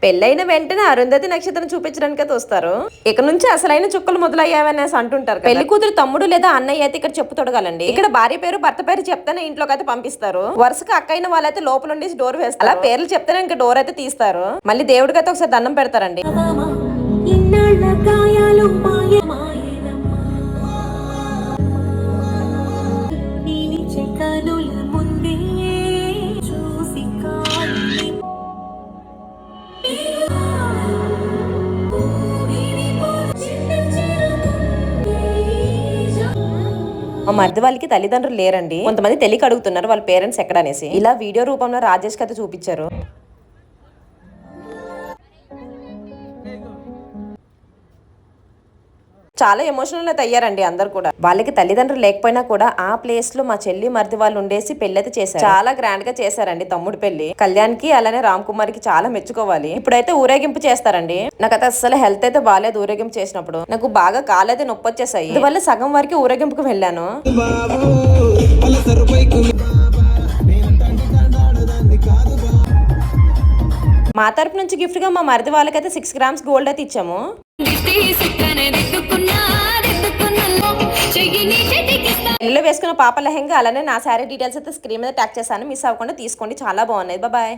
పెళ్ళైన వెంటనే అరుంధతి నక్షత్రం చూపించడానికి అయితే వస్తారు. ఇక నుంచి అసలైన చుక్కలు మొదలయ్యావనేసి అంటుంటారు. పెళ్లి కూతురు తమ్ముడు లేదా అన్నయ్య అయితే ఇక్కడ చెప్పు తొడగాలండి. ఇక్కడ భార్య పేరు భర్త పేరు చెప్తేనే ఇంట్లోకి అయితే పంపిస్తారు. వరుసగా అక్కయిన వాళ్ళైతే లోపల ఉండి డోర్ వేస్తారు. అలా పేర్లు చెప్తేనే ఇంకా డోర్ అయితే తీస్తారు. మళ్ళీ దేవుడికి అయితే ఒకసారి దండం పెడతారండి. మా మరిది వాళ్ళకి తల్లిదండ్రులు లేరండి. కొంతమంది తెలియక అడుగుతున్నారు వాళ్ళ పేరెంట్స్ ఎక్కడ అనేసి. ఇలా వీడియో రూపంలో రాజేష్ కథ చూపించారు. చాలా ఎమోషనల్ అయితే అయ్యారండి అందరు కూడా. వాళ్ళకి తల్లిదండ్రులు లేకపోయినా కూడా ఆ ప్లేస్ లో మా చెల్లి మరిది వాళ్ళు ఉండేసి పెళ్లి చేశారు. చాలా గ్రాండ్ గా చేశారండి తమ్ముడు పెళ్లి. కళ్యాణ్ కి అలానే రామ్ కుమార్ కి చాలా మెచ్చుకోవాలి. ఇప్పుడైతే ఊరేగింపు చేస్తారండి. నాకైతే అసలు హెల్త్ అయితే బాగాలేదు ఊరేగింపు చేసినప్పుడు. నాకు బాగా కాలైతే నొప్పి వచ్చేసాయి. ఇదివల్ల సగం వరకు ఊరేగింపుకి వెళ్ళాను. మా తరపు నుంచి గిఫ్ట్ గా మా మరిది వాళ్ళకైతే 6 grams గోల్డ్ అయితే ఇచ్చాము. పెళ్లిలో వేసుకున్న పాప లెహంగా అలానే నా శారీ డీటెయిల్స్ అయితే స్క్రీన్ మీద ట్యాగ్ చేశాను. మిస్ అవ్వకుండా తీసుకోండి, చాలా బాగున్నాయి. బాయ్.